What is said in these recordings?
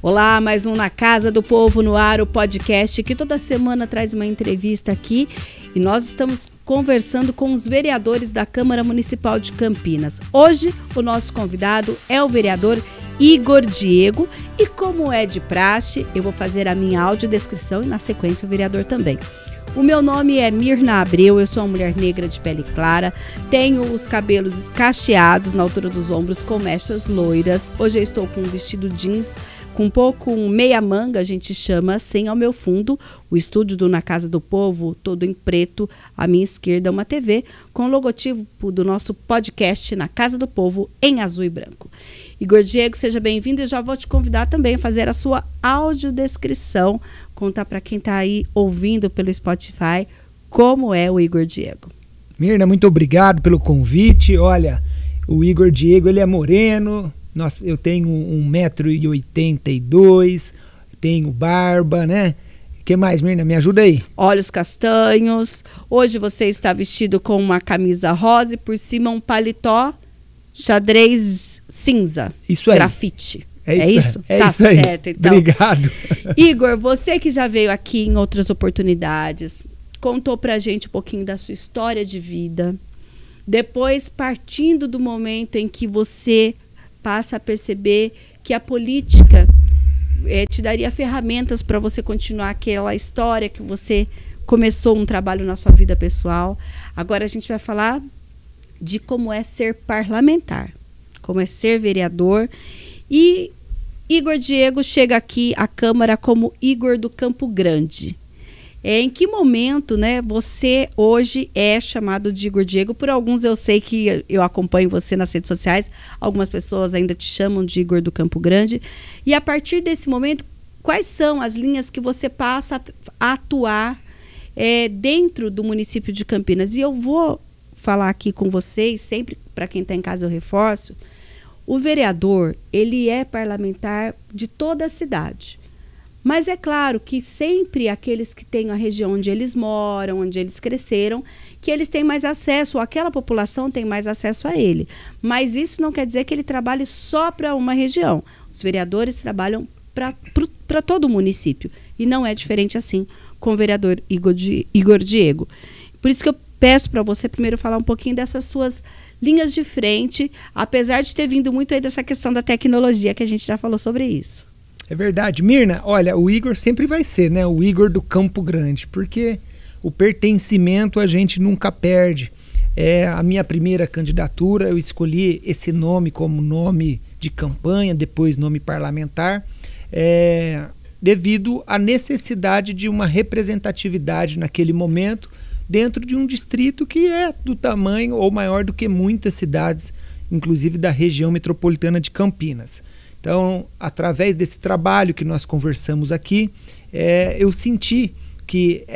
Olá, mais um Na Casa do Povo no Ar, o podcast que toda semana traz uma entrevista aqui e nós estamos conversando com os vereadores da Câmara Municipal de Campinas. Hoje, o nosso convidado é o vereador Igor Diego e, como é de praxe, eu vou fazer a minha audiodescrição e, na sequência, o vereador também. O meu nome é Mirna Abreu, eu sou uma mulher negra de pele clara, tenho os cabelos cacheados na altura dos ombros com mechas loiras. Hoje eu estou com um vestido jeans com meia manga, a gente chama assim, ao meu fundo, o estúdio do Na Casa do Povo, todo em preto, à minha esquerda uma TV com o logotipo do nosso podcast Na Casa do Povo em azul e branco. Igor Diego, seja bem-vindo e já vou te convidar também a fazer a sua audiodescrição, contar para quem está aí ouvindo pelo Spotify como é o Igor Diego. Mirna, muito obrigado pelo convite. Olha, o Igor Diego, ele é moreno, eu tenho 1,82 m, tenho barba, né? O que mais, Mirna? Me ajuda aí. Olhos castanhos. Hoje você está vestido com uma camisa rosa e por cima um paletó xadrez cinza. Isso aí. Grafite. É isso? É tá isso aí. Certo, então. Obrigado. Igor, você que já veio aqui em outras oportunidades, contou pra gente um pouquinho da sua história de vida. Depois, partindo do momento em que você passa a perceber que a política te daria ferramentas para você continuar aquela história que você começou um trabalho na sua vida pessoal. Agora a gente vai falar de como é ser parlamentar, como é ser vereador. E Igor Diego chega aqui à Câmara como Igor do Campo Grande. Em que momento, né, você hoje é chamado de Igor Diego? Por alguns eu sei que eu acompanho você nas redes sociais, algumas pessoas ainda te chamam de Igor do Campo Grande. E a partir desse momento, quais são as linhas que você passa a atuar dentro do município de Campinas? E eu vou falar aqui com vocês, sempre para quem está em casa eu reforço, o vereador, ele é parlamentar de toda a cidade. Mas é claro que sempre aqueles que têm a região onde eles moram, onde eles cresceram, que eles têm mais acesso, ou aquela população tem mais acesso a ele. Mas isso não quer dizer que ele trabalhe só para uma região. Os vereadores trabalham para todo o município. E não é diferente assim com o vereador Igor Diego. Por isso que eu peço para você primeiro falar um pouquinho dessas suas linhas de frente, apesar de ter vindo muito aí dessa questão da tecnologia, que a gente já falou sobre isso. É verdade. Mirna, olha, o Igor sempre vai ser, né, o Igor do Campo Grande, porque o pertencimento a gente nunca perde. A minha primeira candidatura, eu escolhi esse nome como nome de campanha, depois nome parlamentar, devido à necessidade de uma representatividade naquele momento, dentro de um distrito que é do tamanho ou maior do que muitas cidades, inclusive da região metropolitana de Campinas. Então, através desse trabalho que nós conversamos aqui, eu senti que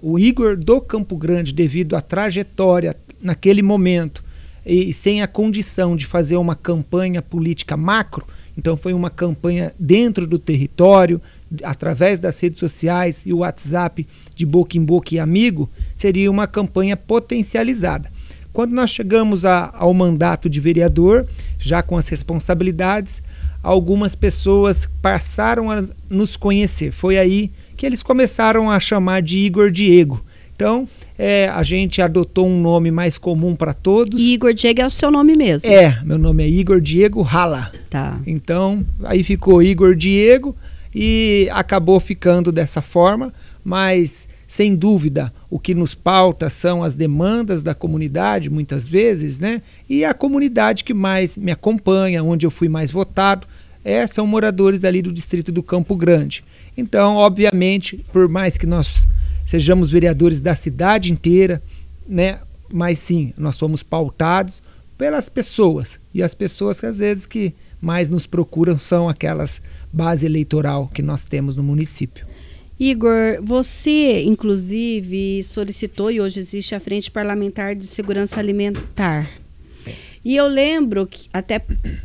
o Igor do Campo Grande, devido à trajetória naquele momento, e sem a condição de fazer uma campanha política macro, então foi uma campanha dentro do território, através das redes sociais e o WhatsApp de boca em boca e amigo, seria uma campanha potencializada. Quando nós chegamos ao mandato de vereador, já com as responsabilidades, algumas pessoas passaram a nos conhecer. Foi aí que eles começaram a chamar de Igor Diego. Então, a gente adotou um nome mais comum para todos. E Igor Diego é o seu nome mesmo? Meu nome é Igor Diego Rala. Tá. Então, aí ficou Igor Diego e acabou ficando dessa forma, mas sem dúvida o que nos pauta são as demandas da comunidade, muitas vezes, né? E a comunidade que mais me acompanha, onde eu fui mais votado, são moradores ali do distrito do Campo Grande. Então, obviamente, por mais que nós sejamos vereadores da cidade inteira, né? Mas sim, nós somos pautados pelas pessoas. E as pessoas que às vezes que mais nos procuram são aquelas base eleitoral que nós temos no município. Igor, você inclusive solicitou e hoje existe a Frente Parlamentar de Segurança Alimentar. E eu lembro, que, até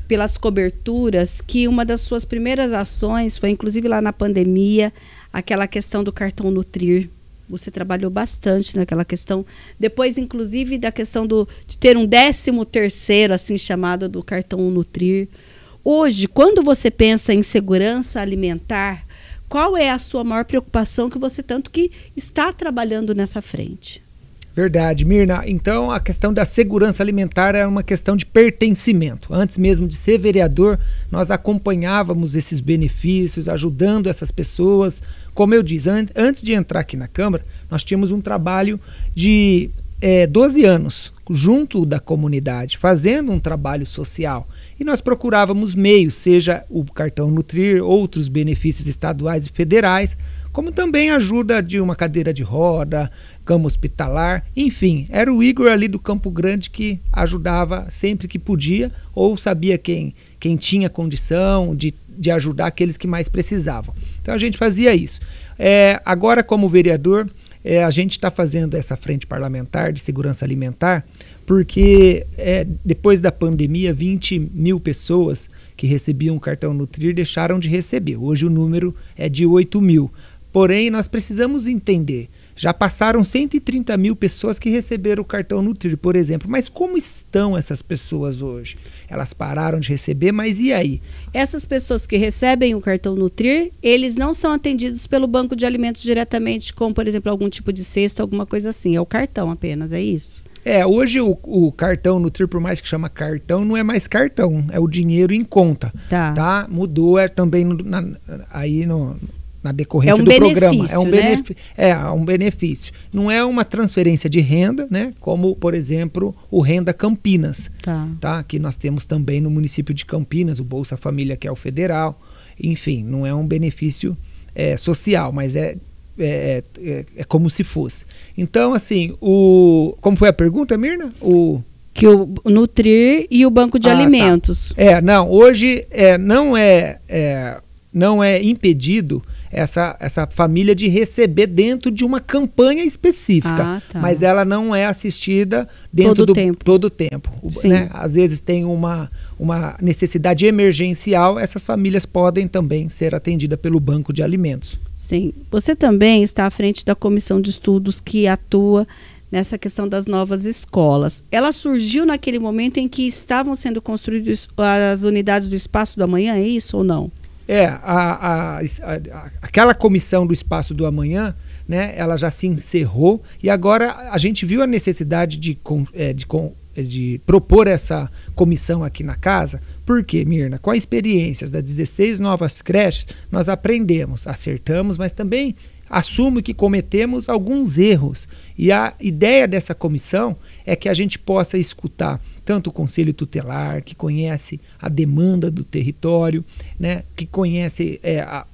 pelas coberturas, que uma das suas primeiras ações foi inclusive lá na pandemia, aquela questão do cartão Nutrir. Você trabalhou bastante naquela questão. Depois, inclusive, da questão de ter um 13º, assim chamado, do cartão Nutrir. Hoje, quando você pensa em segurança alimentar, qual é a sua maior preocupação que você tanto que está trabalhando nessa frente? Verdade, Mirna. Então, a questão da segurança alimentar é uma questão de pertencimento. Antes mesmo de ser vereador, nós acompanhávamos esses benefícios, ajudando essas pessoas. Como eu disse, antes de entrar aqui na Câmara, nós tínhamos um trabalho de 12 anos junto da comunidade, fazendo um trabalho social. E nós procurávamos meios, seja o cartão Nutrir, outros benefícios estaduais e federais, como também ajuda de uma cadeira de roda, cama hospitalar, enfim, era o Igor ali do Campo Grande que ajudava sempre que podia, ou sabia quem tinha condição de ajudar aqueles que mais precisavam. Então a gente fazia isso. Agora, como vereador, a gente está fazendo essa frente parlamentar de segurança alimentar, porque depois da pandemia, 20 mil pessoas que recebiam o cartão Nutrir deixaram de receber. Hoje o número é de 8 mil. Porém, nós precisamos entender, já passaram 130 mil pessoas que receberam o cartão Nutrir, por exemplo. Mas como estão essas pessoas hoje? Elas pararam de receber, mas e aí? Essas pessoas que recebem o cartão Nutrir, eles não são atendidos pelo banco de alimentos diretamente, como, por exemplo, algum tipo de cesta, alguma coisa assim. É o cartão apenas, é isso? Hoje o cartão Nutrir, por mais que chama cartão, não é mais cartão, é o dinheiro em conta. Tá? Mudou também na decorrência do programa. É um benefício. Não é uma transferência de renda, né? Como, por exemplo, o Renda Campinas. Tá? Que nós temos também no município de Campinas, o Bolsa Família, que é o federal. Enfim, não é um benefício social, mas é como se fosse. Então, assim, como foi a pergunta, Mirna? Que o Nutrir e o banco de alimentos. Tá. Hoje não é impedido essa família de receber dentro de uma campanha específica, mas ela não é assistida dentro todo o tempo. Né? Às vezes tem uma necessidade emergencial, essas famílias podem também ser atendidas pelo banco de alimentos. Sim. Você também está à frente da comissão de estudos que atua nessa questão das novas escolas. Ela surgiu naquele momento em que estavam sendo construídas as unidades do Espaço do Amanhã, é isso ou não? Aquela comissão do Espaço do Amanhã, né, ela já se encerrou e agora a gente viu a necessidade de propor essa comissão aqui na casa. Por quê, Mirna? Com as experiências das 16 novas creches, nós aprendemos, acertamos, mas também assumo que cometemos alguns erros. E a ideia dessa comissão é que a gente possa escutar tanto o Conselho Tutelar, que conhece a demanda do território, né, que conhece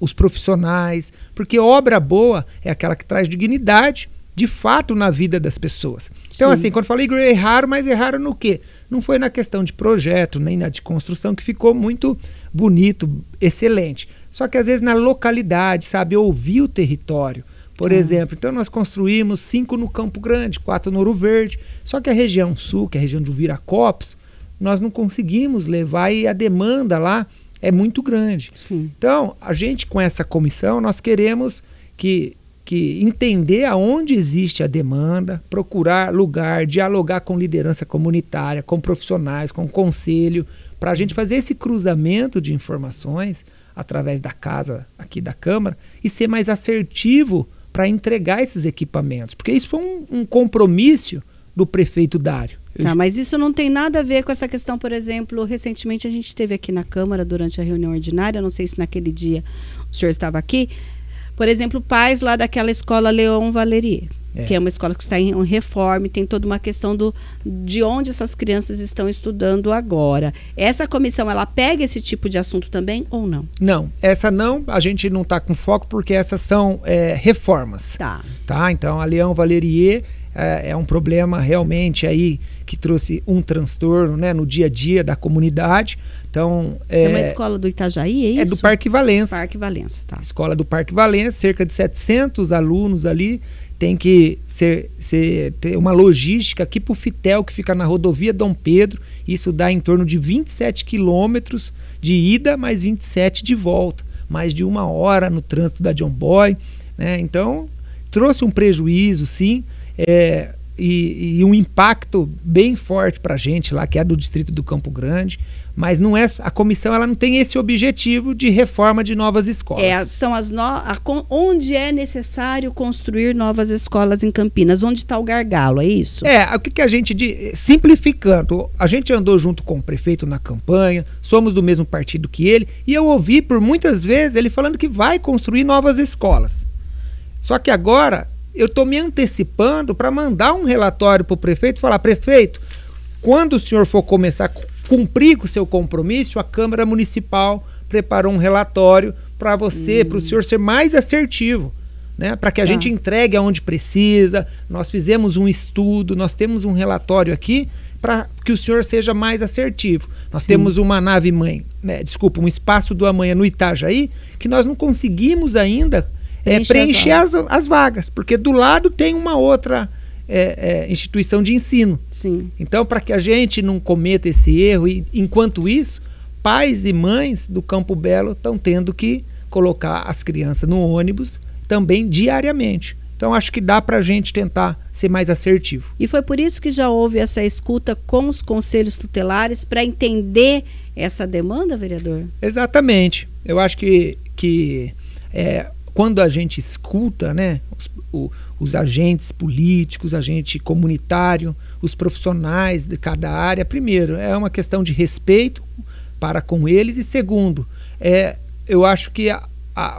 os profissionais, porque obra boa é aquela que traz dignidade, de fato, na vida das pessoas. Então, assim, quando eu falei Igor, erraram, mas erraram no quê? Não foi na questão de projeto, nem na de construção, que ficou muito bonito, excelente. Só que, às vezes, na localidade, sabe, ouvir o território. Por exemplo, então nós construímos 5 no Campo Grande, 4 no Ouro Verde, só que a região sul, que é a região do Viracopos, nós não conseguimos levar e a demanda lá é muito grande. Então, a gente com essa comissão, nós queremos que entender aonde existe a demanda, procurar lugar, dialogar com liderança comunitária, com profissionais, com conselho, para a gente fazer esse cruzamento de informações através da casa aqui da Câmara e ser mais assertivo para entregar esses equipamentos, porque isso foi um compromisso do prefeito Dário. Mas isso não tem nada a ver com essa questão, por exemplo, recentemente a gente esteve aqui na Câmara durante a reunião ordinária, não sei se naquele dia o senhor estava aqui, por exemplo, pais lá daquela escola Leon Valerier, que é uma escola que está em reforma e tem toda uma questão de onde essas crianças estão estudando agora. Essa comissão, ela pega esse tipo de assunto também ou não? Não, essa não, a gente não está com foco porque essas são reformas. Tá? Então, a Leon Valerier é um problema realmente aí que trouxe um transtorno, né, no dia a dia da comunidade. Então, é uma escola do Itajaí, é isso? É do Parque Valença. Parque Valença, tá. Escola do Parque Valença, cerca de 700 alunos ali. Tem que ter uma logística aqui para o Fitel, que fica na rodovia Dom Pedro. Isso dá em torno de 27 quilômetros de ida, mais 27 de volta. Mais de 1 hora no trânsito da John Boy, né? Então, trouxe um prejuízo, sim. e um impacto bem forte para a gente lá, que é do distrito do Campo Grande, mas não é, a comissão ela não tem esse objetivo de reforma de novas escolas. São onde é necessário construir novas escolas em Campinas, onde está o gargalo, é isso? O que a gente simplificando, a gente andou junto com o prefeito na campanha, somos do mesmo partido que ele, e eu ouvi por muitas vezes ele falando que vai construir novas escolas. Só que agora eu estou me antecipando para mandar um relatório para o prefeito e falar: prefeito, quando o senhor for começar a cumprir com o seu compromisso, a Câmara Municipal preparou um relatório para você, para o senhor ser mais assertivo, né? Para que a gente entregue aonde precisa. Nós fizemos um estudo, nós temos um relatório aqui para que o senhor seja mais assertivo. Nós temos uma nave-mãe, um espaço do amanhã no Itajaí, que nós não conseguimos ainda preencher as vagas, porque do lado tem uma outra instituição de ensino. Sim. Então, para que a gente não cometa esse erro, e enquanto isso, pais e mães do Campo Belo estão tendo que colocar as crianças no ônibus também diariamente. Então, acho que dá para a gente tentar ser mais assertivo. E foi por isso que já houve essa escuta com os conselhos tutelares para entender essa demanda, vereador? Exatamente. Eu acho que quando a gente escuta, né, os agentes políticos, agente comunitário, os profissionais de cada área, primeiro, é uma questão de respeito para com eles, e segundo, eu acho que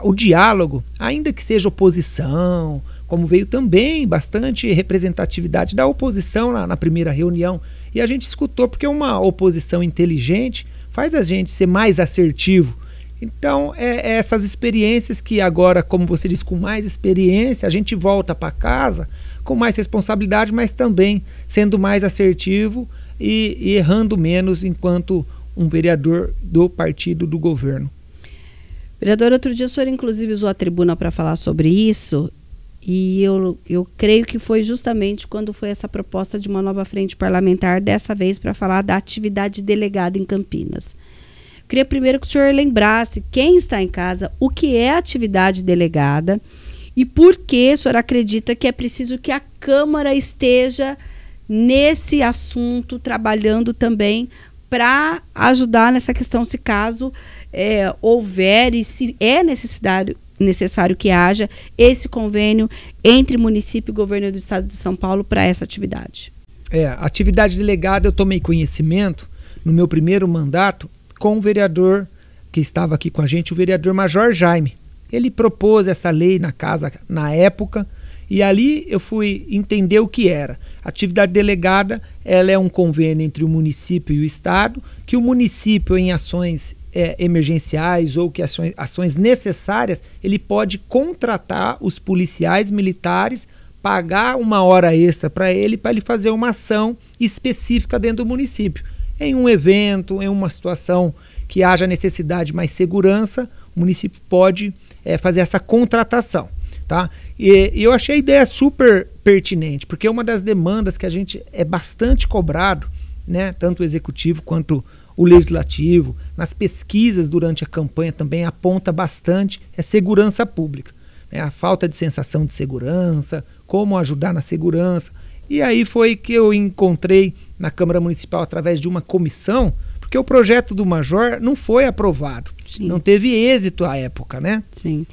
o diálogo, ainda que seja oposição, como veio também bastante representatividade da oposição na primeira reunião, e a gente escutou, porque uma oposição inteligente faz a gente ser mais assertivo. Então, essas experiências que agora, como você disse, com mais experiência, a gente volta para casa com mais responsabilidade, mas também sendo mais assertivo e errando menos enquanto um vereador do partido do governo. Vereador, outro dia o senhor inclusive usou a tribuna para falar sobre isso, e eu creio que foi justamente quando foi essa proposta de uma nova frente parlamentar, dessa vez para falar da atividade delegada em Campinas. Queria primeiro que o senhor lembrasse quem está em casa, o que é atividade delegada e por que o senhor acredita que é preciso que a Câmara esteja nesse assunto, trabalhando também para ajudar nessa questão, se caso houver e se é necessário que haja esse convênio entre município e governo do estado de São Paulo para essa atividade. A atividade delegada eu tomei conhecimento no meu primeiro mandato com o vereador que estava aqui com a gente, o vereador Major Jaime. Ele propôs essa lei na casa na época, e ali eu fui entender o que era. A atividade delegada, ela é um convênio entre o município e o estado, que o município, em ações emergenciais ou que ações necessárias, ele pode contratar os policiais militares, pagar uma hora extra para ele fazer uma ação específica dentro do município. Em um evento, em uma situação que haja necessidade de mais segurança, o município pode fazer essa contratação. Tá? E eu achei a ideia super pertinente, porque é uma das demandas que a gente é bastante cobrado, né? Tanto o executivo quanto o legislativo, nas pesquisas durante a campanha também aponta bastante segurança pública, né? A falta de sensação de segurança, como ajudar na segurança. E aí foi que eu encontrei na Câmara Municipal, através de uma comissão, porque o projeto do Major não foi aprovado. Sim. Não teve êxito à época, né? Sim.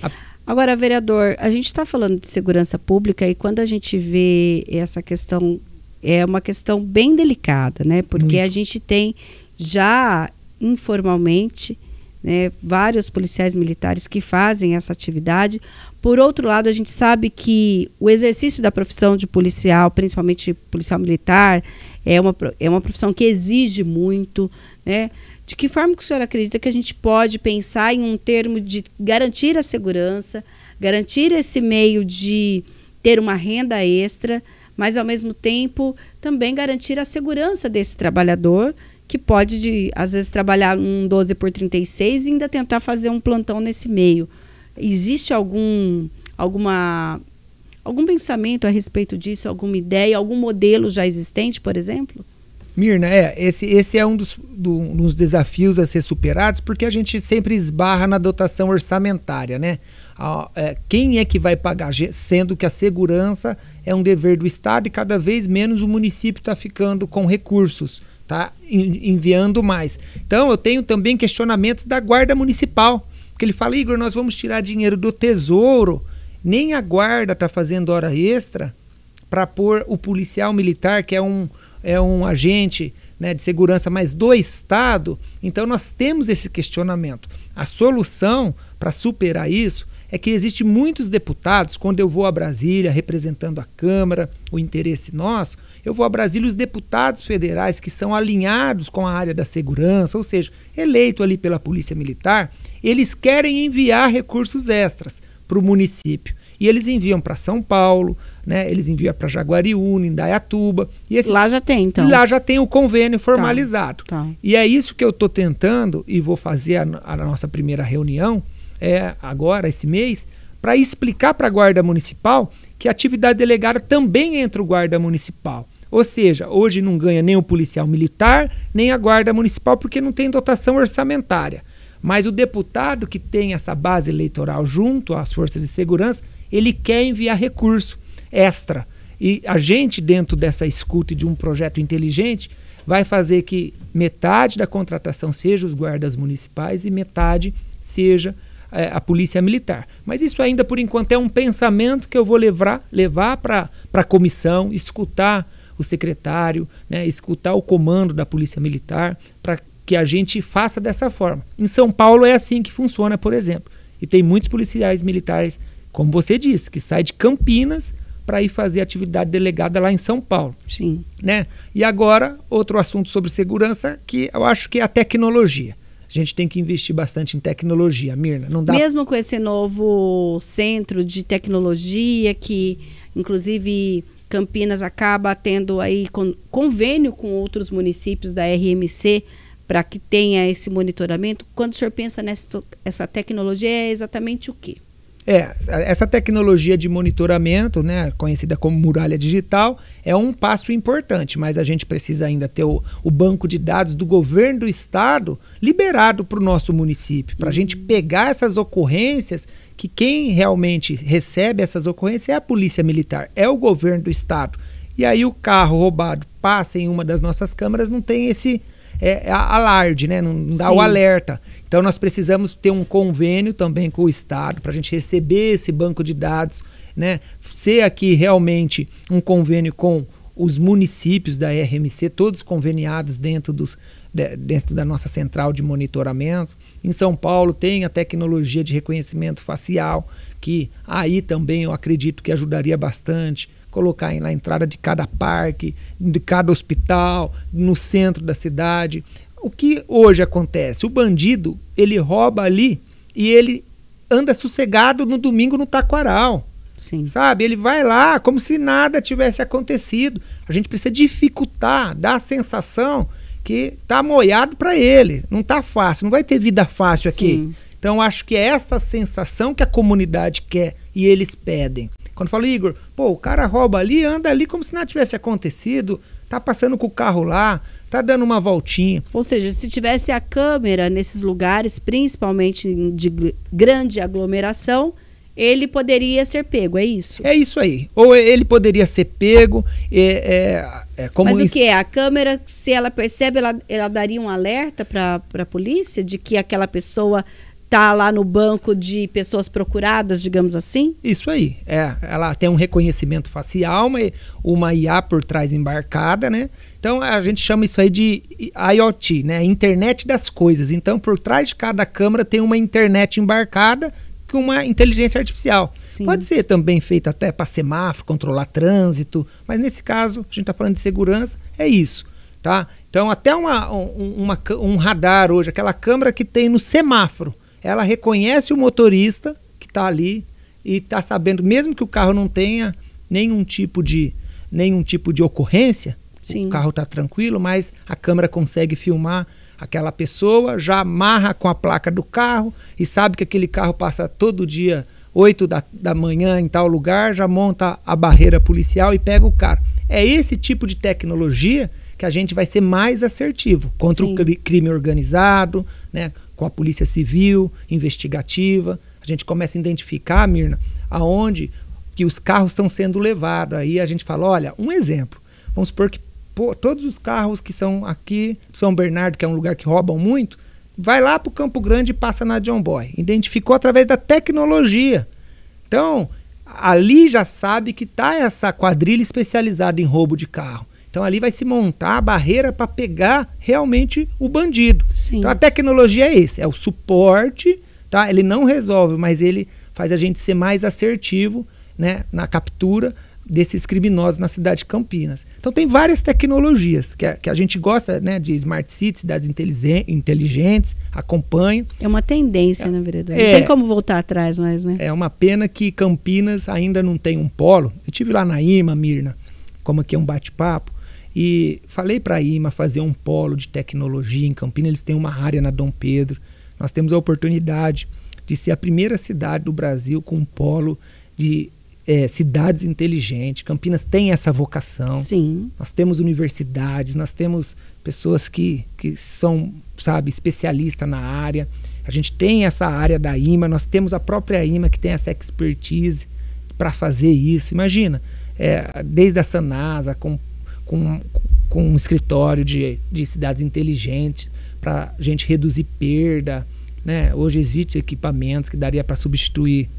Agora, vereador, a gente está falando de segurança pública, e quando a gente vê essa questão, é uma questão bem delicada, né? Porque a gente tem já informalmente, né, vários policiais militares que fazem essa atividade. Por outro lado, a gente sabe que o exercício da profissão de policial, principalmente policial militar, é uma profissão que exige muito, né? De que forma que o senhor acredita que a gente pode pensar em um termo de garantir a segurança, garantir esse meio de ter uma renda extra, mas ao mesmo tempo também garantir a segurança desse trabalhador, que pode, às vezes, trabalhar um 12x36 e ainda tentar fazer um plantão nesse meio. Existe algum pensamento a respeito disso, alguma ideia, algum modelo já existente, por exemplo? Mirna, esse é um dos desafios a ser superados, porque a gente sempre esbarra na dotação orçamentária, né? Quem é que vai pagar? Sendo que a segurança é um dever do Estado e cada vez menos o município está ficando com recursos, tá enviando mais. Então eu tenho também questionamentos da Guarda Municipal, porque ele fala: Igor, nós vamos tirar dinheiro do Tesouro, nem a Guarda está fazendo hora extra para pôr o policial militar, que é um agente, né, de segurança, mas do Estado. Então nós temos esse questionamento. A solução para superar isso é que existem muitos deputados, quando eu vou a Brasília representando a Câmara, o interesse nosso, eu vou a Brasília, os deputados federais que são alinhados com a área da segurança, ou seja, eleito ali pela Polícia Militar, eles querem enviar recursos extras para o município. E eles enviam para São Paulo, né? Eles enviam para Jaguariúna, Indaiatuba. E lá já tem, então. Lá já tem o convênio formalizado. Tá. E é isso que eu estou tentando, e vou fazer a nossa primeira reunião, agora, esse mês, para explicar para a Guarda Municipal que a atividade delegada também entra o Guarda Municipal. Ou seja, hoje não ganha nem o policial militar, nem a Guarda Municipal, porque não tem dotação orçamentária. Mas o deputado que tem essa base eleitoral junto às forças de segurança, ele quer enviar recurso extra. E a gente, dentro dessa escuta de um projeto inteligente, vai fazer que metade da contratação seja os guardas municipais e metade seja a polícia militar. Mas isso ainda, por enquanto, é um pensamento que eu vou levar para a comissão, escutar o secretário, né, escutar o comando da polícia militar, para que a gente faça dessa forma. Em São Paulo é assim que funciona, por exemplo. E tem muitos policiais militares, como você disse, que saem de Campinas para ir fazer atividade delegada lá em São Paulo. Sim. Né? E agora, outro assunto sobre segurança, que eu acho que é a tecnologia. A gente tem que investir bastante em tecnologia, Mirna. Não dá... Mesmo com esse novo centro de tecnologia, que inclusive Campinas acaba tendo aí convênio com outros municípios da RMC para que tenha esse monitoramento, quando o senhor pensa nessa tecnologia, é exatamente o quê? Essa tecnologia de monitoramento, né, conhecida como muralha digital, é um passo importante, mas a gente precisa ainda ter o banco de dados do governo do estado liberado para o nosso município, para a gente pegar essas ocorrências, que quem realmente recebe essas ocorrências é a polícia militar, é o governo do estado. E aí o carro roubado passa em uma das nossas câmaras, não tem esse alarde, né? Não dá o alerta. Então nós precisamos ter um convênio também com o Estado para a gente receber esse banco de dados, né? Ser aqui realmente um convênio com os municípios da RMC, todos conveniados dentro da nossa central de monitoramento. Em São Paulo tem a tecnologia de reconhecimento facial, que aí também eu acredito que ajudaria bastante. Colocar na entrada de cada parque, de cada hospital, no centro da cidade. O que hoje acontece? O bandido, ele rouba ali e ele anda sossegado no domingo no taquaral. Sim. Sabe? Ele vai lá como se nada tivesse acontecido. A gente precisa dificultar, dar a sensação que está moiado para ele. Não está fácil, não vai ter vida fácil aqui. Sim. Então acho que é essa sensação que a comunidade quer e eles pedem. Quando eu falo, Igor, o cara rouba ali, anda ali como se nada tivesse acontecido, tá passando com o carro lá, tá dando uma voltinha. Ou seja, se tivesse a câmera nesses lugares, principalmente de grande aglomeração, ele poderia ser pego, é isso? É isso aí. Ou ele poderia ser pego. Como Mas o que é? A câmera, se ela percebe, ela daria um alerta para a polícia de que aquela pessoa tá lá no banco de pessoas procuradas, digamos assim? Isso aí. Ela tem um reconhecimento facial, uma IA por trás embarcada, né? Então a gente chama isso aí de IoT, né? Internet das coisas. Então por trás de cada câmera tem uma internet embarcada com uma inteligência artificial. Sim. Pode ser também feita até para semáforo, controlar trânsito, mas nesse caso, a gente está falando de segurança, é isso. Tá? Então até um radar hoje, aquela câmera que tem no semáforo, ela reconhece o motorista que está ali e está sabendo, mesmo que o carro não tenha nenhum tipo de ocorrência, Sim. O carro está tranquilo, mas a câmera consegue filmar aquela pessoa, já amarra com a placa do carro e sabe que aquele carro passa todo dia 8 da manhã em tal lugar, já monta a barreira policial e pega o cara. É esse tipo de tecnologia que a gente vai ser mais assertivo contra o crime organizado, né, com a polícia civil, investigativa. A gente começa a identificar, Mirna, aonde que os carros estão sendo levados. Aí a gente fala, olha, um exemplo. Vamos supor que todos os carros que são aqui, São Bernardo, que é um lugar que roubam muito, vai lá para o Campo Grande e passa na John Boy. Identificou através da tecnologia. Então, ali já sabe que está essa quadrilha especializada em roubo de carro. Então, ali vai se montar a barreira para pegar realmente o bandido. Sim. Então, a tecnologia é esse, é o suporte, tá? Ele não resolve, mas ele faz a gente ser mais assertivo, né, na captura desses criminosos na cidade de Campinas. Então tem várias tecnologias que a gente gosta, né, de Smart Cities, cidades inteligentes, acompanha. É uma tendência, né, vereador? Não tem como voltar atrás mais, né? É uma pena que Campinas ainda não tem um polo. Eu estive lá na IMA, Mirna, como aqui é um bate-papo, e falei para a IMA fazer um polo de tecnologia em Campinas. Eles têm uma área na Dom Pedro. Nós temos a oportunidade de ser a primeira cidade do Brasil com um polo de cidades inteligentes. Campinas tem essa vocação. Sim. Nós temos universidades, nós temos pessoas que são, sabe, especialistas na área. A gente tem essa área da IMA, nós temos a própria IMA que tem essa expertise para fazer isso. Imagina, desde a Sanasa, com um escritório de cidades inteligentes, para a gente reduzir perda, né? Hoje existem equipamentos que daria para substituir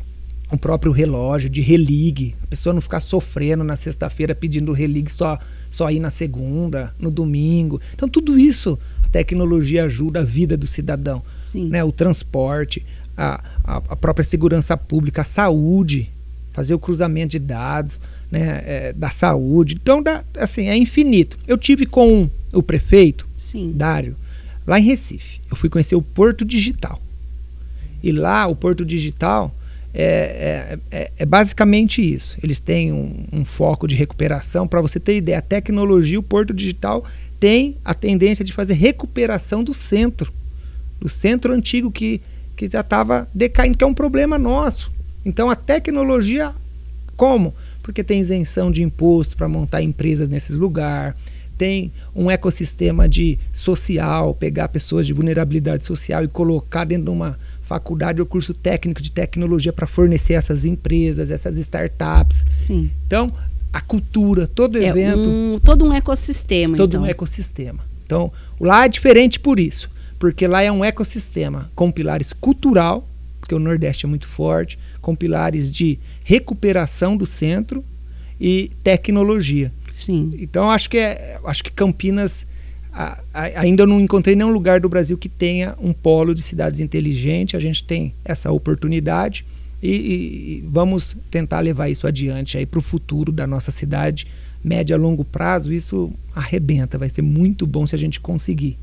o próprio relógio de religue, a pessoa não ficar sofrendo na sexta-feira pedindo religue só ir na segunda, no domingo. Então tudo isso a tecnologia ajuda a vida do cidadão. Sim. Né? O transporte, a própria segurança pública, a saúde, fazer o cruzamento de dados, né, da saúde. Então assim, é infinito. Eu tive com o prefeito, sim, Dário, lá em Recife. Eu fui conhecer o Porto Digital. E lá o Porto Digital é basicamente isso. Eles têm um foco de recuperação. Para você ter ideia, a tecnologia, o Porto Digital tem a tendência de fazer recuperação do centro antigo que já estava decaindo, que é um problema nosso. Então a tecnologia, como? Porque tem isenção de imposto para montar empresas nesses lugares, tem um ecossistema social, pegar pessoas de vulnerabilidade social e colocar dentro de uma faculdade ou curso técnico de tecnologia para fornecer essas empresas, essas startups. Sim. Então, a cultura, todo evento... todo um ecossistema. Um ecossistema. Então, lá é diferente por isso, porque lá é um ecossistema com pilares cultural, porque o Nordeste é muito forte, com pilares de recuperação do centro e tecnologia. Sim. Então, acho que Campinas... ainda não encontrei nenhum lugar do Brasil que tenha um polo de cidades inteligentes. A gente tem essa oportunidade e vamos tentar levar isso adiante para o futuro da nossa cidade, médio a longo prazo. Isso arrebenta, vai ser muito bom se a gente conseguir.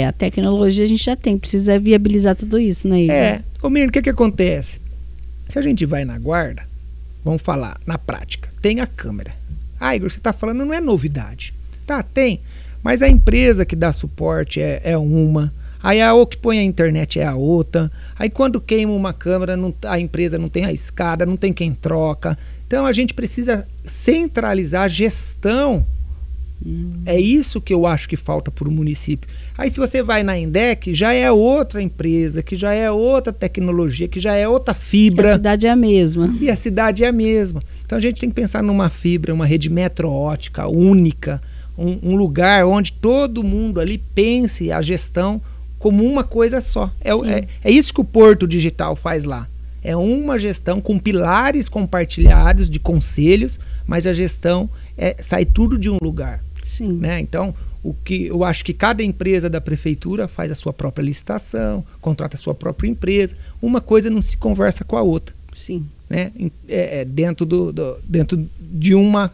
A tecnologia a gente já tem, precisa viabilizar tudo isso, né, Igor? Ô Mirna, o que acontece? Se a gente vai na guarda, vamos falar na prática, tem a câmera. Igor, você está falando, não é novidade. Tá, tem. Mas a empresa que dá suporte é uma, aí a que põe a internet é a outra, aí quando queima uma câmera a empresa não tem a escada, não tem quem troca. Então a gente precisa centralizar a gestão. É isso que eu acho que falta para o município. Aí se você vai na Indec, já é outra empresa, que já é outra tecnologia, que já é outra fibra. E a cidade é a mesma. E a cidade é a mesma. Então a gente tem que pensar numa fibra, uma rede metro-ótica única, um lugar onde todo mundo ali pense a gestão como uma coisa só. É isso que o Porto Digital faz lá. É uma gestão com pilares compartilhados de conselhos, mas a gestão sai tudo de um lugar. Sim. Né? Então, eu acho que cada empresa da prefeitura faz a sua própria licitação, contrata a sua própria empresa. Uma coisa não se conversa com a outra. Sim. Né? Dentro de uma...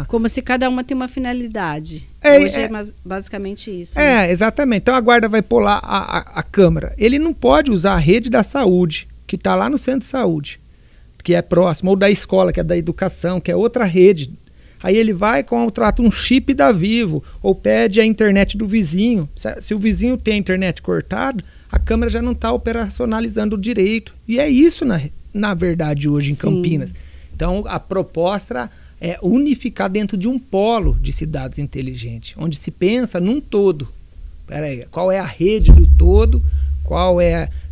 Como se cada uma tem uma finalidade. Hoje é basicamente isso. Né? Exatamente. Então a guarda vai pôr lá a câmera. Ele não pode usar a rede da saúde, que está lá no centro de saúde, que é próximo, ou da escola, que é da educação, que é outra rede. Aí ele vai, contrata um chip da Vivo, ou pede a internet do vizinho. Se o vizinho tem a internet cortada, a câmera já não está operacionalizando direito. E é isso, na verdade, hoje em Campinas. Então, a proposta unificar dentro de um polo de cidades inteligentes, onde se pensa num todo. Peraí, qual é a rede do todo,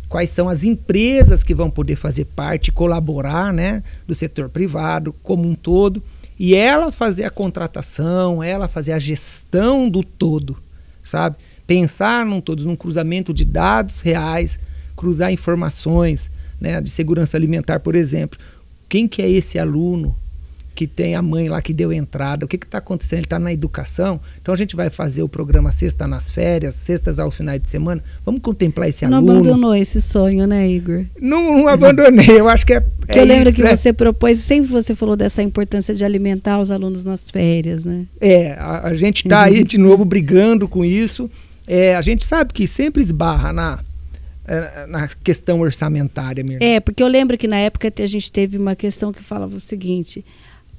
quais são as empresas que vão poder fazer parte e colaborar, né, do setor privado como um todo, e ela fazer a contratação, ela fazer a gestão do todo, sabe? Pensar num todo, num cruzamento de dados reais, cruzar informações, né, de segurança alimentar, por exemplo. Quem que é esse aluno que tem a mãe lá que deu entrada? O que está acontecendo? Ele está na educação? Então a gente vai fazer o programa Sexta nas Férias, Sextas ao final de semana. Vamos contemplar esse aluno. Não abandonou esse sonho, né, Igor? Não abandonei, eu acho que eu lembro que você propôs, sempre você falou dessa importância de alimentar os alunos nas férias, né? A gente está aí de novo brigando com isso. A gente sabe que sempre esbarra na questão orçamentária, Mirna. Porque eu lembro que na época a gente teve uma questão que falava o seguinte: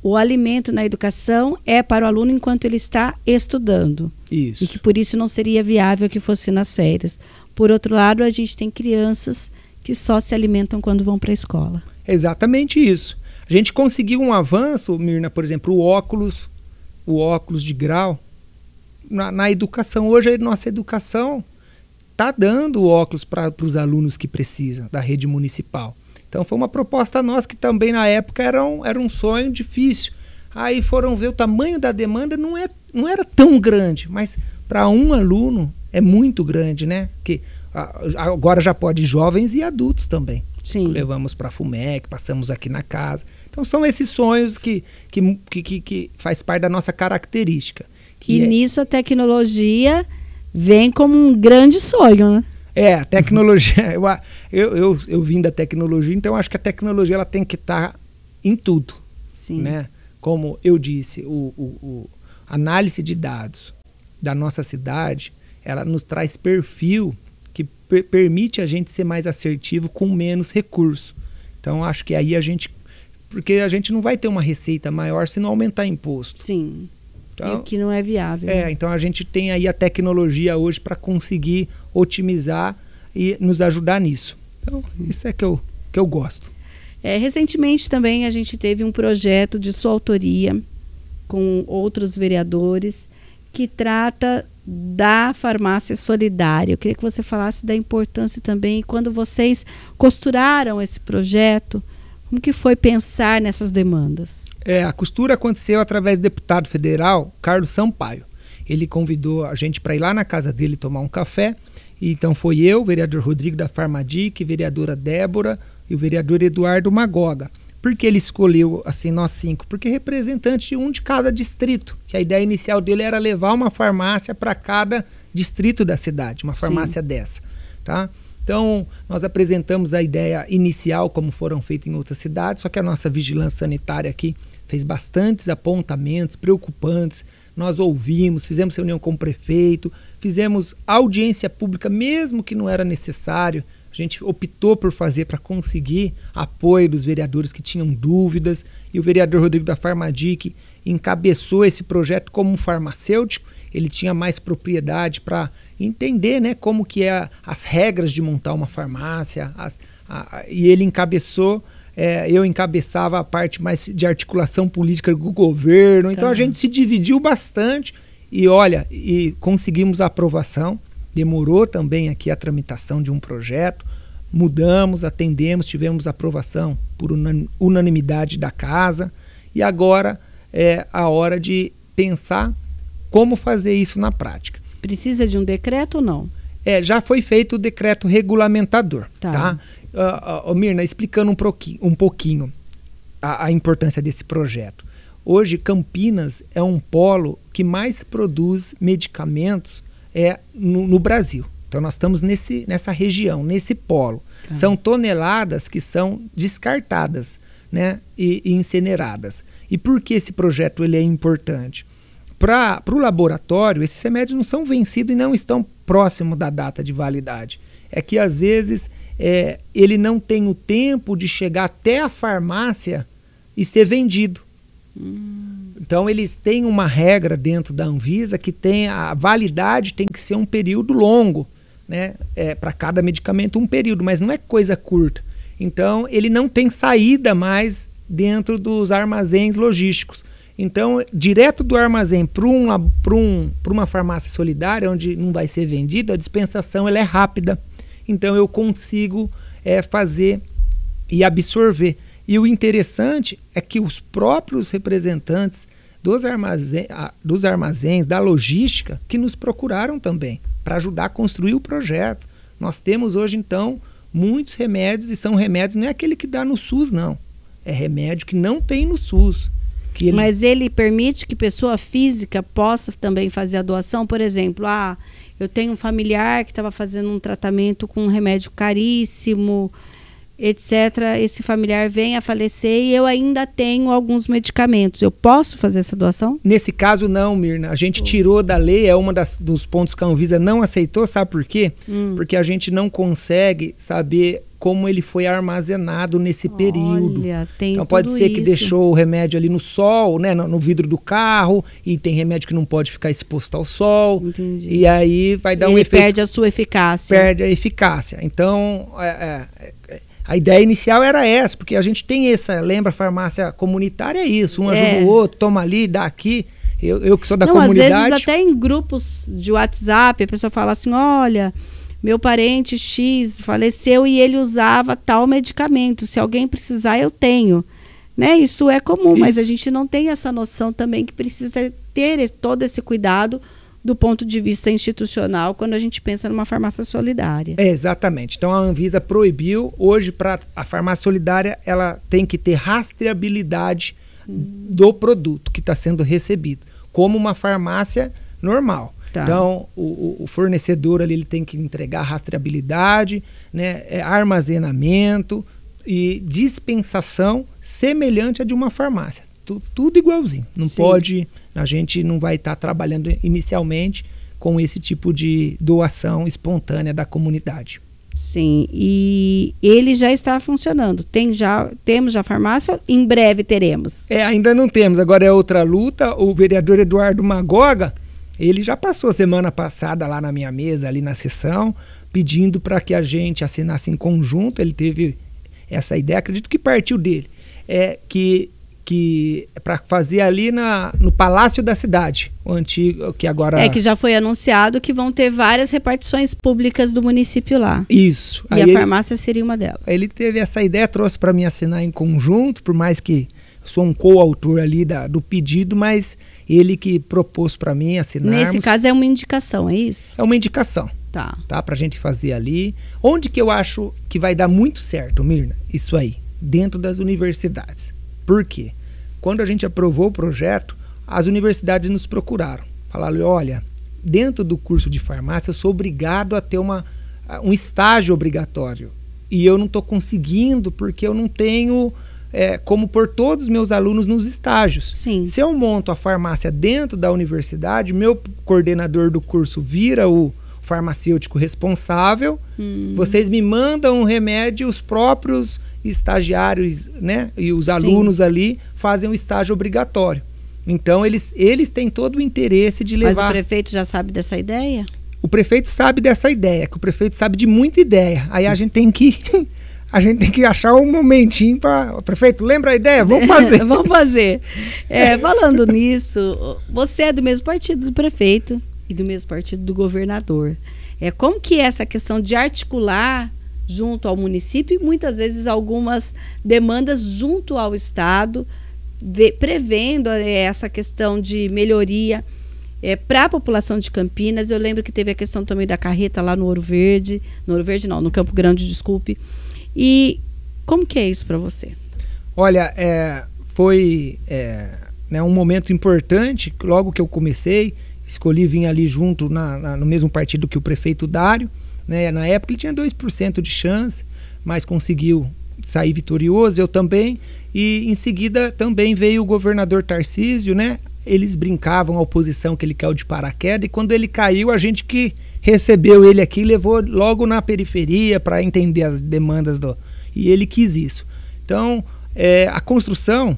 o alimento na educação é para o aluno enquanto ele está estudando. Isso. E que por isso não seria viável que fosse nas férias. Por outro lado, a gente tem crianças que só se alimentam quando vão para a escola. Exatamente isso. A gente conseguiu um avanço, Mirna, por exemplo, o óculos de grau na educação. Hoje a nossa educação está dando óculos para os alunos que precisam da rede municipal. Então foi uma proposta nossa que também na época era um sonho difícil. Aí foram ver o tamanho da demanda, não era tão grande, mas para um aluno é muito grande, né? Que agora já pode jovens e adultos também. Sim. Levamos para a FUMEC, passamos aqui na casa. Então são esses sonhos que faz parte da nossa característica. Nisso a tecnologia vem como um grande sonho, né? A tecnologia, eu vim da tecnologia, então acho que a tecnologia ela tem que estar em tudo. Sim. Né? Como eu disse, a análise de dados da nossa cidade, ela nos traz perfil que permite a gente ser mais assertivo com menos recurso. Então acho que aí porque a gente não vai ter uma receita maior se não aumentar imposto. Sim. Então, e que não é viável. Então a gente tem aí a tecnologia hoje para conseguir otimizar e nos ajudar nisso. Então, isso é que eu gosto. Recentemente também a gente teve um projeto de sua autoria com outros vereadores que trata da farmácia solidária. Eu queria que você falasse da importância também, quando vocês costuraram esse projeto, como que foi pensar nessas demandas? A costura aconteceu através do deputado federal Carlos Sampaio. Ele convidou a gente para ir lá na casa dele tomar um café. E então foi eu, o vereador Rodrigo da Farmadic, vereadora Débora e o vereador Eduardo Magoga. Por que ele escolheu assim nós 5? Porque representante de um de cada distrito. Que a ideia inicial dele era levar uma farmácia para cada distrito da cidade, uma farmácia dessa, tá? Então, nós apresentamos a ideia inicial, como foram feitas em outras cidades, só que a nossa vigilância sanitária aqui fez bastantes apontamentos preocupantes. Nós ouvimos, fizemos reunião com o prefeito, fizemos audiência pública, mesmo que não era necessário. A gente optou por fazer para conseguir apoio dos vereadores que tinham dúvidas, e o vereador Rodrigo da Farmadic encabeçou esse projeto como um farmacêutico. Ele tinha mais propriedade para entender, né, como que é as regras de montar uma farmácia, e ele encabeçou, eu encabeçava a parte mais de articulação política do governo. Então a gente se dividiu bastante e conseguimos a aprovação. Demorou também aqui a tramitação de um projeto, mudamos, atendemos, tivemos aprovação por unanimidade da casa, e agora é a hora de pensar como fazer isso na prática. Precisa de um decreto ou não? Já foi feito o decreto regulamentador. Tá? Mirna, explicando um pouquinho a importância desse projeto. Hoje, Campinas é um polo que mais produz medicamentos no Brasil. Então, nós estamos nessa região, nesse polo. São toneladas que são descartadas, né, e incineradas. E por que esse projeto ele é importante? Para o laboratório, esses remédios não são vencidos e não estão próximo da data de validade. É que, às vezes, ele não tem o tempo de chegar até a farmácia e ser vendido. Então, eles têm uma regra dentro da Anvisa que a validade tem que ser um período longo, né? Para cada medicamento um período, mas não é coisa curta. Então, ele não tem saída mais dentro dos armazéns logísticos. Então, direto do armazém para uma farmácia solidária, onde não vai ser vendido, a dispensação ela é rápida. Então, eu consigo fazer e absorver. E o interessante é que os próprios representantes dos armazéns, da logística, que nos procuraram também para ajudar a construir o projeto. Nós temos hoje, então, muitos remédios, e são remédios, não é aquele que dá no SUS, não. É remédio que não tem no SUS. Mas ele permite que pessoa física possa também fazer a doação? Por exemplo, eu tenho um familiar que estava fazendo um tratamento com um remédio caríssimo, etc. Esse familiar vem a falecer e eu ainda tenho alguns medicamentos. Eu posso fazer essa doação? Nesse caso não, Mirna. A gente tirou da lei, é dos pontos que a Anvisa não aceitou, sabe por quê? Porque a gente não consegue saber como ele foi armazenado nesse período. Então pode ser que deixou o remédio ali no sol, né, no vidro do carro, e tem remédio que não pode ficar exposto ao sol. Entendi. E aí vai dar um efeito... Ele perde a sua eficácia. Perde a eficácia. Então, a ideia inicial era essa, porque a gente tem lembra, farmácia comunitária é isso, um ajuda o outro, toma ali, dá aqui. Eu que sou da comunidade... Às vezes até em grupos de WhatsApp, a pessoa fala assim, olha... Meu parente X faleceu e ele usava tal medicamento. Se alguém precisar, eu tenho. Né? Isso é comum, mas a gente não tem essa noção também que precisa ter todo esse cuidado do ponto de vista institucional quando a gente pensa numa farmácia solidária. Exatamente. Então a Anvisa proibiu. Hoje, para a farmácia solidária, ela tem que ter rastreabilidade do produto que está sendo recebido, como uma farmácia normal. Tá. Então, o fornecedor ali ele tem que entregar rastreabilidade, né, armazenamento e dispensação semelhante à de uma farmácia. Tudo igualzinho. Não pode, a gente não vai estar trabalhando inicialmente com esse tipo de doação espontânea da comunidade. Sim, e ele já está funcionando. Temos já farmácia? Em breve teremos. Ainda não temos, agora é outra luta. O vereador Eduardo Magoga, ele já passou semana passada lá na minha mesa, ali na sessão, pedindo para que a gente assinasse em conjunto. Ele teve essa ideia, acredito que partiu dele, que para fazer ali no Palácio da Cidade, o antigo, que agora... que já foi anunciado que vão ter várias repartições públicas do município lá. Isso. E a farmácia seria uma delas. Ele teve essa ideia, trouxe para mim assinar em conjunto, por mais que sou um coautor ali do pedido, mas ele que propôs para mim assinarmos. Nesse caso é uma indicação, é isso? É uma indicação. Tá, para a gente fazer ali. Onde que eu acho que vai dar muito certo, Mirna? Isso aí, dentro das universidades. Por quê? Quando a gente aprovou o projeto, as universidades nos procuraram. Falaram, olha, dentro do curso de farmácia eu sou obrigado a ter um estágio obrigatório. E eu não estou conseguindo porque eu não tenho... como pôr todos os meus alunos nos estágios. Sim. Se eu monto a farmácia dentro da universidade, meu coordenador do curso vira o farmacêutico responsável, vocês me mandam um remédio, os próprios estagiários, né, e os alunos ali fazem o estágio obrigatório. Então, eles têm todo o interesse de levar... Mas o prefeito já sabe dessa ideia? O prefeito sabe dessa ideia, que o prefeito sabe de muita ideia. Aí a gente tem que... A gente tem que achar um momentinho para... Prefeito, lembra a ideia? Vamos fazer. Vamos fazer. Falando nisso, você é do mesmo partido do prefeito e do mesmo partido do governador. Como que é essa questão de articular junto ao município e muitas vezes algumas demandas junto ao Estado, prevendo essa questão de melhoria para a população de Campinas? Eu lembro que teve a questão também da carreta lá no Ouro Verde. No Ouro Verde não, no Campo Grande, desculpe. E como que é isso para você? Olha, foi um momento importante. Logo que eu comecei, escolhi vir ali junto no mesmo partido que o prefeito Dário. Né? Na época ele tinha 2% de chance, mas conseguiu sair vitorioso, eu também. E em seguida também veio o governador Tarcísio, né? Eles brincavam, a oposição, que ele caiu de paraquedas, e quando ele caiu, a gente que recebeu ele aqui, levou logo na periferia para entender as demandas e ele quis isso. Então, a construção,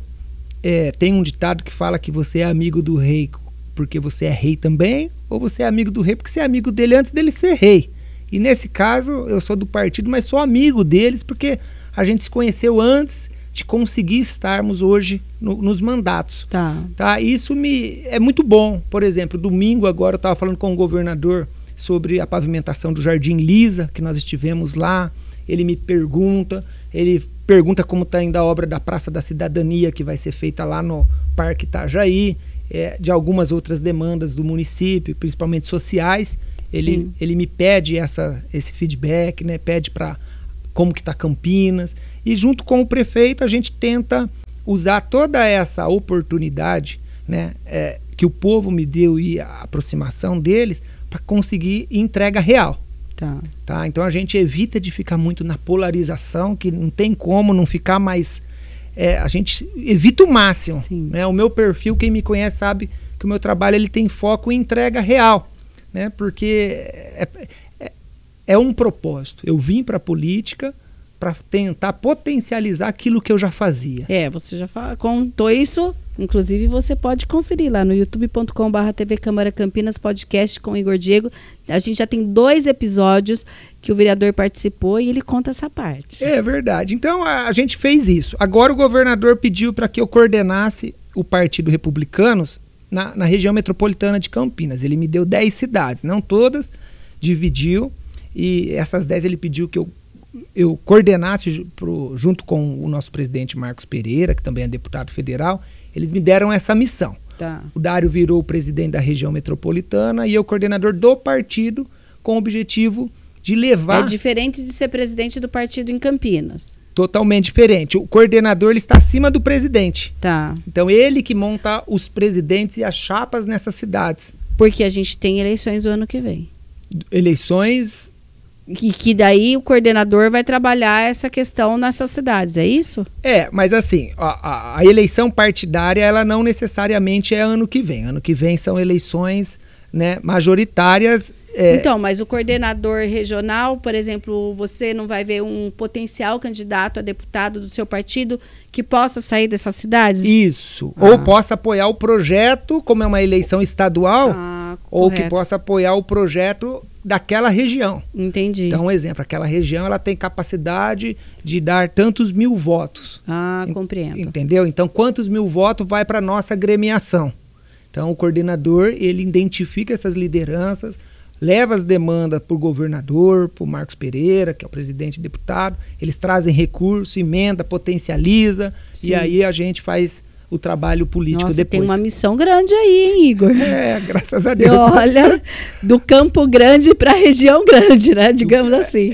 tem um ditado que fala que você é amigo do rei porque você é rei também, ou você é amigo do rei porque você é amigo dele antes dele ser rei. E nesse caso, eu sou do partido, mas sou amigo deles porque a gente se conheceu antes de conseguir estarmos hoje nos mandatos. Tá? Isso é muito bom. Por exemplo, domingo agora eu estava falando com o governador sobre a pavimentação do Jardim Lisa, que nós estivemos lá. Ele me pergunta como está indo a obra da Praça da Cidadania, que vai ser feita lá no Parque Itajaí, de algumas outras demandas do município, principalmente sociais. Ele me pede esse feedback, né? Pede para como que está Campinas, e junto com o prefeito a gente tenta usar toda essa oportunidade, né, que o povo me deu e a aproximação deles para conseguir entrega real. Tá? Então a gente evita de ficar muito na polarização, que não tem como não ficar mais... a gente evita o máximo. Né? O meu perfil, quem me conhece sabe que o meu trabalho ele tem foco em entrega real, né? Porque é um propósito. Eu vim para a política para tentar potencializar aquilo que eu já fazia. Você já contou isso, inclusive você pode conferir lá no youtube.com/TV Câmara Campinas podcast com Igor Diego. A gente já tem 2 episódios que o vereador participou e ele conta essa parte. É verdade. Então a gente fez isso. Agora o governador pediu para que eu coordenasse o Partido Republicanos na região metropolitana de Campinas. Ele me deu 10 cidades, não todas, dividiu. E essas 10 ele pediu que eu coordenasse junto com o nosso presidente Marcos Pereira, que também é deputado federal. Eles me deram essa missão. O Dário virou o presidente da região metropolitana e eu coordenador do partido, com o objetivo de levar... É diferente de ser presidente do partido em Campinas. Totalmente diferente. O coordenador ele está acima do presidente. Então ele que monta os presidentes e as chapas nessas cidades. Porque a gente tem eleições o ano que vem. Eleições... Que daí o coordenador vai trabalhar essa questão nessas cidades, é isso? Mas assim, a eleição partidária, ela não necessariamente é ano que vem. Ano que vem são eleições, né, majoritárias. Então, mas o coordenador regional, por exemplo, você não vai ver um potencial candidato a deputado do seu partido que possa sair dessas cidades? Isso. Ou possa apoiar o projeto, como é uma eleição estadual, ou que possa apoiar o projeto daquela região. Entendi. Então, um exemplo, aquela região ela tem capacidade de dar tantos 1000 votos. Compreendo. Entendeu? Então, quantos 1000 votos vai para a nossa gremiação? Então, o coordenador, ele identifica essas lideranças, leva as demandas para o governador, para o Marcos Pereira, que é o presidente e deputado, eles trazem recurso, emenda, potencializa, e aí a gente faz o trabalho político depois. Tem uma missão grande aí, hein, Igor? Graças a Deus. Olha, do Campo Grande para a região grande, né? Digamos assim.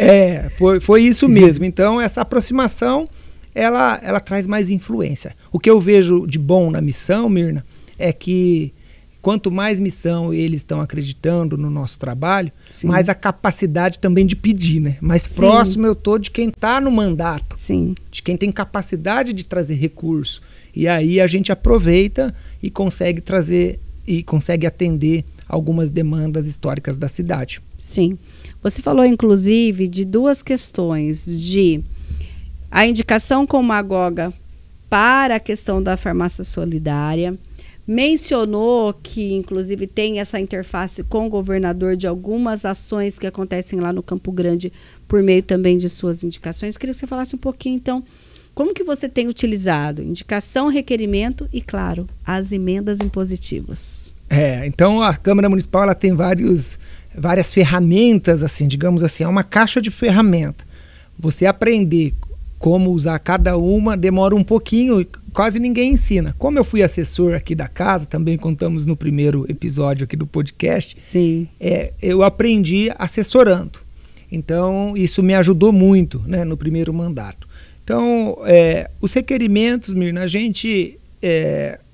Foi isso mesmo. Então, essa aproximação, ela traz mais influência. O que eu vejo de bom na missão, Mirna, é que quanto mais missão eles estão acreditando no nosso trabalho, mais a capacidade também de pedir, né? Mais próximo eu tô de quem está no mandato, de quem tem capacidade de trazer recurso. E aí a gente aproveita e consegue trazer e consegue atender algumas demandas históricas da cidade. Sim. Você falou, inclusive, de 2 questões, de a indicação como agoga para a questão da farmácia solidária. Mencionou que, inclusive, tem essa interface com o governador de algumas ações que acontecem lá no Campo Grande por meio também de suas indicações. Queria que você falasse um pouquinho, então, como que você tem utilizado indicação, requerimento e, claro, as emendas impositivas. Então a Câmara Municipal ela tem várias ferramentas, assim, digamos assim, é uma caixa de ferramenta. Você aprender como usar cada uma demora um pouquinho, quase ninguém ensina. Como eu fui assessor aqui da casa, também contamos no primeiro episódio aqui do podcast, eu aprendi assessorando. Então isso me ajudou muito, né, no primeiro mandato. Então, os requerimentos, Mirna, a gente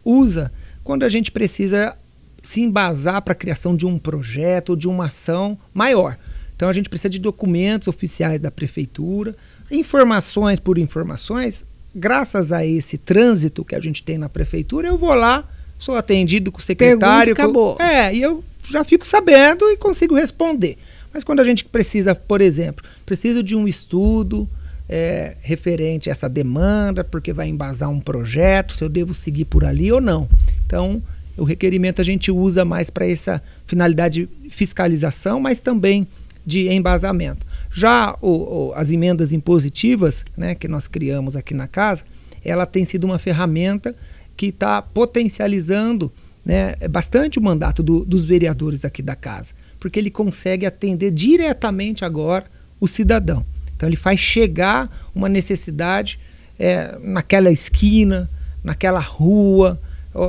usa quando a gente precisa se embasar para a criação de um projeto ou de uma ação maior. Então, a gente precisa de documentos oficiais da prefeitura, informações por informações. Graças a esse trânsito que a gente tem na prefeitura, eu vou lá, sou atendido com o secretário. Pergunta, acabou. E eu já fico sabendo e consigo responder. Mas quando a gente precisa, por exemplo, preciso de um estudo referente a essa demanda, porque vai embasar um projeto, se eu devo seguir por ali ou não. Então, o requerimento a gente usa mais para essa finalidade de fiscalização, mas também de embasamento. Já as emendas impositivas, né, que nós criamos aqui na casa, ela tem sido uma ferramenta que está potencializando, né, bastante o mandato dos vereadores aqui da casa, porque ele consegue atender diretamente agora o cidadão. Então ele faz chegar uma necessidade naquela esquina, naquela rua,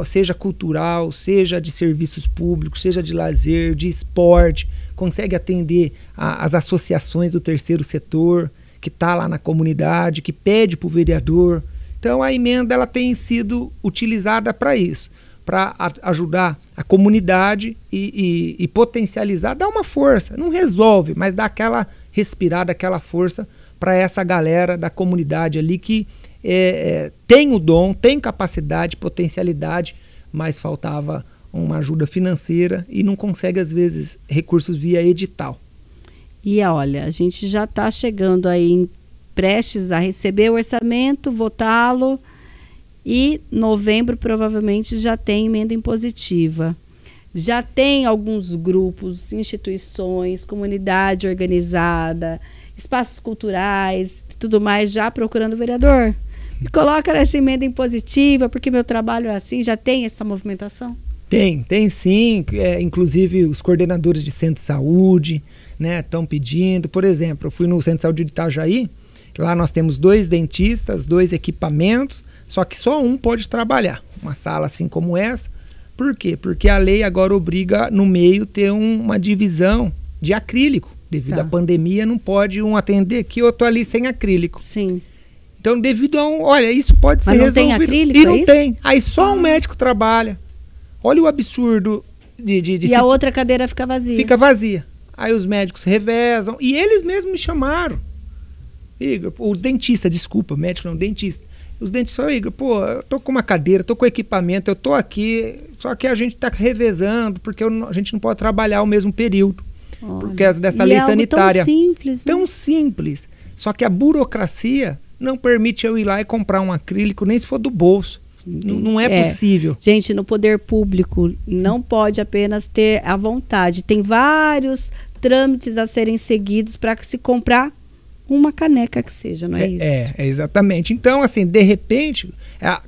seja cultural, seja de serviços públicos, seja de lazer, de esporte, consegue atender as associações do terceiro setor, que está lá na comunidade, que pede para o vereador. Então a emenda ela tem sido utilizada para isso, para ajudar a comunidade e potencializar, dar uma força, não resolve, mas dá aquela respirada, aquela força para essa galera da comunidade ali que tem o dom, tem capacidade, potencialidade, mas faltava uma ajuda financeira e não consegue às vezes recursos via edital. E olha, a gente já está chegando aí prestes a receber o orçamento, votá-lo, e novembro provavelmente já tem emenda impositiva. Já tem alguns grupos, instituições, comunidade organizada, espaços culturais, tudo mais, já procurando o vereador. Me coloca nessa emenda impositiva, porque meu trabalho é assim. Já tem essa movimentação? Tem sim, inclusive os coordenadores de centro de saúde, né, estão pedindo. Por exemplo, eu fui no centro de saúde de Itajaí, lá nós temos 2 dentistas, 2 equipamentos, só que só um pode trabalhar, uma sala assim como essa. Por quê? Porque a lei agora obriga no meio ter uma divisão de acrílico, devido à pandemia não pode um atender aqui, outro ali sem acrílico. Sim. Então devido a olha, isso pode ser resolvido. Mas não tem acrílico, e não tem, aí só um médico trabalha. Olha o absurdo de a outra cadeira fica vazia. Fica vazia. Aí os médicos revezam. E eles mesmos me chamaram. Igor, o dentista, desculpa, médico não, dentista. Os dentistas, Igor, eu tô com uma cadeira, tô com equipamento, eu tô aqui, só que a gente tá revezando, porque a gente não pode trabalhar o mesmo período. Olha, por causa dessa lei sanitária. Tão simples, né? Tão simples. Só que a burocracia não permite eu ir lá e comprar um acrílico, nem se for do bolso. Não é possível. Gente, no poder público não pode apenas ter a vontade. Tem vários trâmites a serem seguidos para se comprar uma caneca que seja, não é isso? Exatamente. Então, assim, de repente,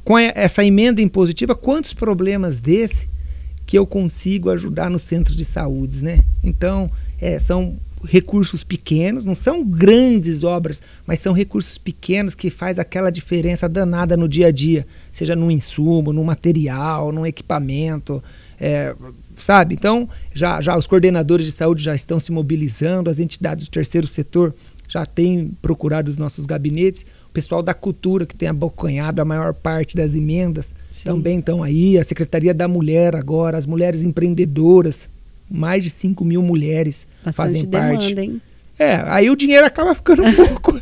com essa emenda impositiva, quantos problemas desse que eu consigo ajudar nos centros de saúde, né? Então, são recursos pequenos, não são grandes obras, mas são recursos pequenos que faz aquela diferença danada no dia a dia, seja num insumo, num material, num equipamento, sabe? Então, já os coordenadores de saúde já estão se mobilizando, as entidades do terceiro setor já têm procurado os nossos gabinetes, o pessoal da cultura, que tem abocanhado a maior parte das emendas, também estão aí, a Secretaria da Mulher agora, as mulheres empreendedoras, mais de 5 mil mulheres fazem parte. Hein? Aí o dinheiro acaba ficando um pouco.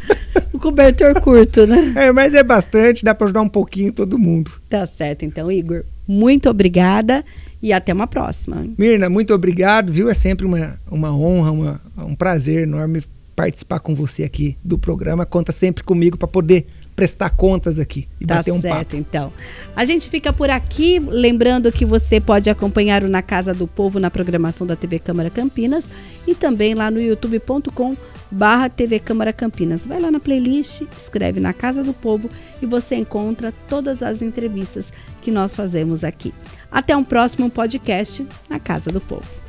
O cobertor curto, né? Mas é bastante, dá para ajudar um pouquinho todo mundo. Tá certo, então, Igor. Muito obrigada e até uma próxima. Mirna, muito obrigado, viu? É sempre uma honra, um prazer enorme participar com você aqui do programa. Conta sempre comigo para poder prestar contas aqui e bater um papo. Tá certo, então. A gente fica por aqui, lembrando que você pode acompanhar o Na Casa do Povo na programação da TV Câmara Campinas e também lá no youtube.com/TV Câmara Campinas. Vai lá na playlist, escreve Na Casa do Povo e você encontra todas as entrevistas que nós fazemos aqui. Até um próximo podcast Na Casa do Povo.